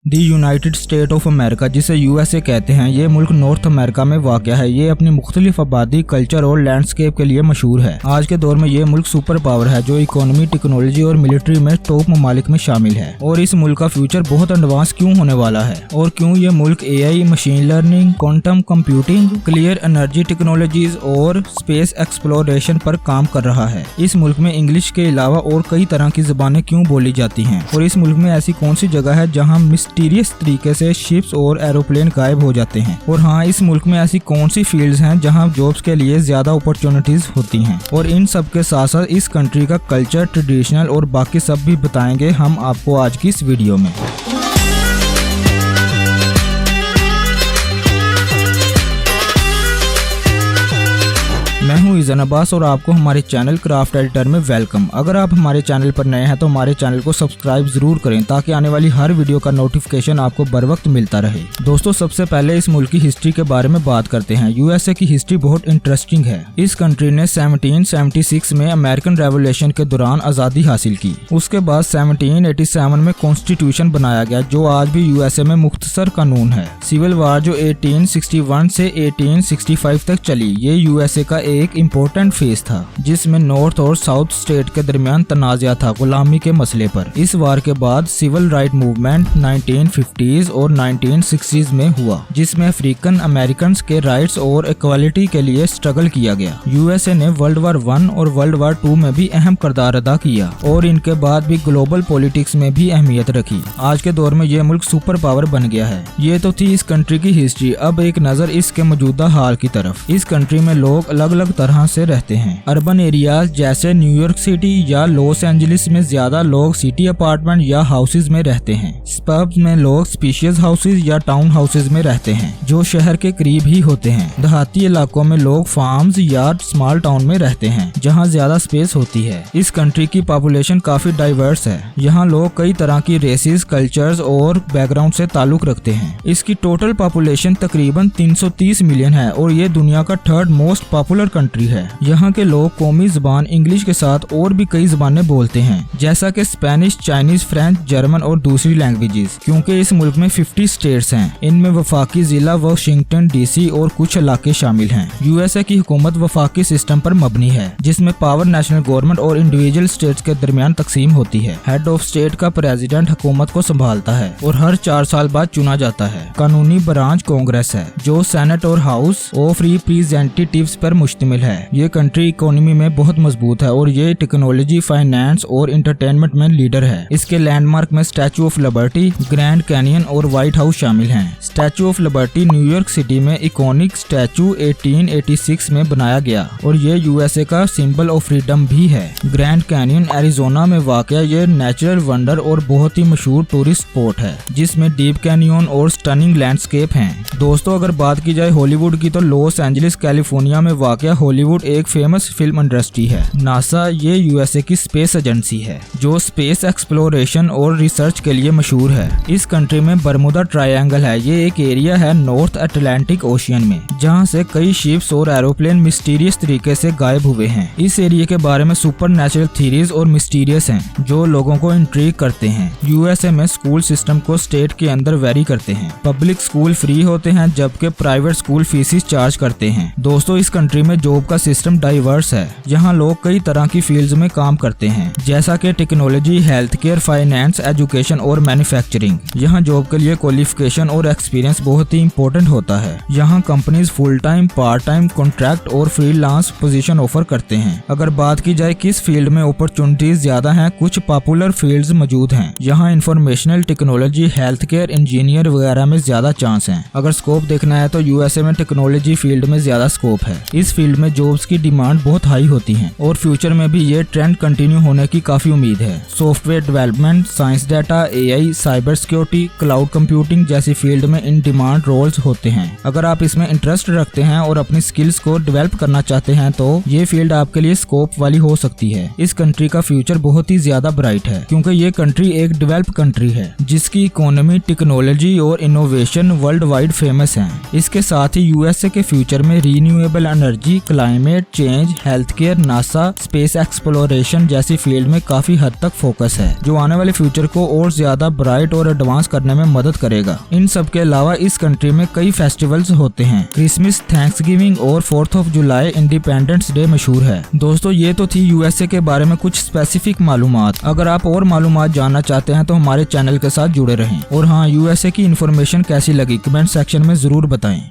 The United state of America, जिसे USA कहते हैं, ये मुल्क नॉर्थ अमेरिका में वाक़या है। ये अपनी मुख्तलिफ आबादी, कल्चर और लैंडस्केप के लिए मशहूर है। आज के दौर में ये मुल्क सुपर पावर है जो इकोनॉमी, टेक्नोलॉजी और मिलिट्री में टॉप ममालिक में शामिल है। और इस मुल्क का फ्यूचर बहुत एडवांस क्यों होने वाला है और क्यों ये मुल्क AI, machine learning, quantum computing, clear energy technologies और स्पेस एक्सप्लोरेशन पर काम कर रहा है। इस मुल्क में इंग्लिश के अलावा और कई तरह की ज़बानें क्यों बोली जाती हैं और इस मुल्क में ऐसी कौन सी जगह है जहाँ मिस्टीरियस तरीके से शिप्स और एरोप्लेन गायब हो जाते हैं। और हाँ, इस मुल्क में ऐसी कौन सी फील्ड्स हैं जहाँ जॉब्स के लिए ज्यादा अपॉर्चुनिटीज होती हैं। और इन सब के साथ साथ इस कंट्री का कल्चर, ट्रेडिशनल और बाकी सब भी बताएंगे हम आपको आज की इस वीडियो में। मैं हूं ईज़ान अब्बास और आपको हमारे चैनल क्राफ्ट एडिटर में वेलकम। अगर आप हमारे चैनल पर नए हैं तो हमारे चैनल को सब्सक्राइब जरूर करें ताकि आने वाली हर वीडियो का नोटिफिकेशन आपको बर वक्त मिलता रहे। दोस्तों, सबसे पहले इस मुल्क की हिस्ट्री के बारे में बात करते हैं। यूएसए की हिस्ट्री बहुत इंटरेस्टिंग है। इस कंट्री ने 1776 में अमेरिकन रेवोल्यूशन के दौरान आज़ादी हासिल की। उसके बाद 1787 में कॉन्स्टिट्यूशन बनाया गया जो आज भी यूएसए में मुख्तसर कानून है। सिविल वार जो 1861 से 1865 तक चली, ये यूएसए का एक इम्पोर्टेंट फेज था जिसमें नॉर्थ और साउथ स्टेट के दरमियान तनाज़ा था गुलामी के मसले पर। इस वार के बाद सिविल राइट मूवमेंट 1950s और 1960s में हुआ जिसमें अफ्रीकन अमेरिकन के राइट्स और इक्वालिटी के लिए स्ट्रगल किया गया। यूएसए ने वर्ल्ड वार 1 और वर्ल्ड वार 2 में भी अहम किरदार अदा किया और इनके बाद भी ग्लोबल पॉलिटिक्स में भी अहमियत रखी। आज के दौर में ये मुल्क सुपर पावर बन गया है। ये तो थी इस कंट्री की हिस्ट्री। अब एक नजर इसके मौजूदा हाल की तरफ। इस कंट्री में लोग अलग अलग तरह से रहते हैं। अर्बन एरियाज जैसे न्यूयॉर्क सिटी या लॉस एंजलिस में ज्यादा लोग सिटी अपार्टमेंट या हाउसेज में रहते हैं। स्पब्स में लोग स्पेशियस हाउसेज या टाउन हाउसेज में रहते हैं जो शहर के करीब ही होते हैं। देहाती इलाकों में लोग फार्म्स या स्मॉल टाउन में रहते हैं जहां ज्यादा स्पेस होती है। इस कंट्री की पॉपुलेशन काफी डाइवर्स है। यहाँ लोग कई तरह की रेसेस, कल्चर्स और बैकग्राउंड से ताल्लुक रखते हैं। इसकी टोटल पॉपुलेशन तकरीबन 330 मिलियन है और ये दुनिया का 3rd मोस्ट पॉपुलर कंट्री है। यहाँ के लोग कौमी ज़बान इंग्लिश के साथ और भी कई ज़बानें बोलते हैं जैसा कि स्पेनिश, चाइनीज, फ्रेंच, जर्मन और दूसरी लैंग्वेजेस। क्योंकि इस मुल्क में 50 स्टेट्स हैं, इनमें वफाकी जिला वाशिंगटन डीसी और कुछ इलाके शामिल हैं। यूएसए की हुकूमत वफाकी सिस्टम पर मबनी है जिसमें पावर नेशनल गवर्नमेंट और इंडिविजुअल स्टेट्स के दरमियान तकसीम होती है। हेड ऑफ स्टेट का प्रेसिडेंट हुकूमत को संभालता है और हर 4 साल बाद चुना जाता है। कानूनी ब्रांच कांग्रेस है जो सेनेट और हाउस ऑफ रिप्रेजेंटेटिव्स पर मुश्तमिल है। ये कंट्री इकोनॉमी में बहुत मजबूत है और ये टेक्नोलॉजी, फाइनेंस और एंटरटेनमेंट में लीडर है। इसके लैंडमार्क में statue of liberty, grand canyon और व्हाइट हाउस शामिल हैं। Statue of liberty New York city में इकोनिक स्टैचू 1886 में बनाया गया और ये यूएसए का सिंबल ऑफ फ्रीडम भी है। ग्रैंड कैनियन एरिजोना में वाक़या ये नेचुरल वंडर और बहुत ही मशहूर टूरिस्ट स्पॉट है जिसमें डीप कैनियन और स्टनिंग लैंडस्केप हैं। दोस्तों, अगर बात की जाए हॉलीवुड की तो लॉस एंजलिस कैलिफोर्निया में वाक़या हॉलीवुड एक फेमस फिल्म इंडस्ट्री है। नासा ये यूएसए की स्पेस एजेंसी है जो स्पेस एक्सप्लोरेशन और रिसर्च के लिए मशहूर है। इस कंट्री में बर्मुदा ट्रायंगल है। ये एक एरिया है नॉर्थ अटलांटिक ओशियन में जहां से कई शिप्स और एरोप्लेन मिस्टीरियस तरीके से गायब हुए हैं। इस एरिया के बारे में सुपर नेचुरल थीरीज और मिस्टीरियस हैं जो लोगों को इंट्रीग करते हैं। यूएसए में स्कूल सिस्टम को स्टेट के अंदर वेरी करते हैं। पब्लिक स्कूल फ्री होते हैं जबकि प्राइवेट स्कूल फीसिस चार्ज करते हैं। दोस्तों, इस कंट्री में जॉब का सिस्टम डाइवर्स है। यहाँ लोग कई तरह की फील्ड्स में काम करते हैं जैसा कि technology, health care, finance, education और मैन्युफैक्चरिंग। यहाँ जॉब के लिए क्वालिफिकेशन और एक्सपीरियंस बहुत ही इंपॉर्टेंट होता है। यहाँ companies full time, part time, contract और फ्रीलांस पोजीशन ऑफर करते हैं। अगर बात की जाए किस फील्ड में अपॉर्चुनिटीज ज्यादा हैं, कुछ पॉपुलर फील्ड्स मौजूद हैं। यहाँ informational technology, health care, engineer वगैरह में ज्यादा चांस हैं। अगर स्कोप देखना है तो यूएसए में टेक्नोलॉजी फील्ड में ज्यादा स्कोप है। इस फील्ड में जॉब्स की डिमांड बहुत हाई होती है और फ्यूचर में भी ये ट्रेंड कंटिन्यू होने की काफी उम्मीद है। Software development, science data, AI, cyber security, cloud computing जैसी फील्ड में इन डिमांड रोल्स होते हैं। अगर आप इसमें इंटरेस्ट रखते हैं और अपनी स्किल्स को डेवलप करना चाहते हैं तो ये फील्ड आपके लिए स्कोप वाली हो सकती है। इस कंट्री का फ्यूचर बहुत ही ज्यादा ब्राइट है क्योंकि ये कंट्री एक डेवलप कंट्री है जिसकी इकोनॉमी, टेक्नोलॉजी और इनोवेशन वर्ल्ड वाइड फेमस है। इसके साथ ही यूएसए के फ्यूचर में renewable energy, climate climate change, health care, NASA, space exploration जैसी फील्ड में काफी हद तक फोकस है, जो आने वाले फ्यूचर को और ज्यादा ब्राइट और एडवांस करने में मदद करेगा। इन सब के अलावा इस कंट्री में कई फेस्टिवल्स होते हैं। क्रिसमस, थैंक्सगिविंग और 4th of July independence day मशहूर है। दोस्तों ये तो थी यूएसए के बारे में कुछ स्पेसिफिक मालूमात। अगर आप और मालूमात जानना चाहते हैं तो हमारे चैनल के साथ जुड़े रहें। और हाँ, यूएसए की इन्फॉर्मेशन कैसी लगी कमेंट सेक्शन में जरूर बताएं।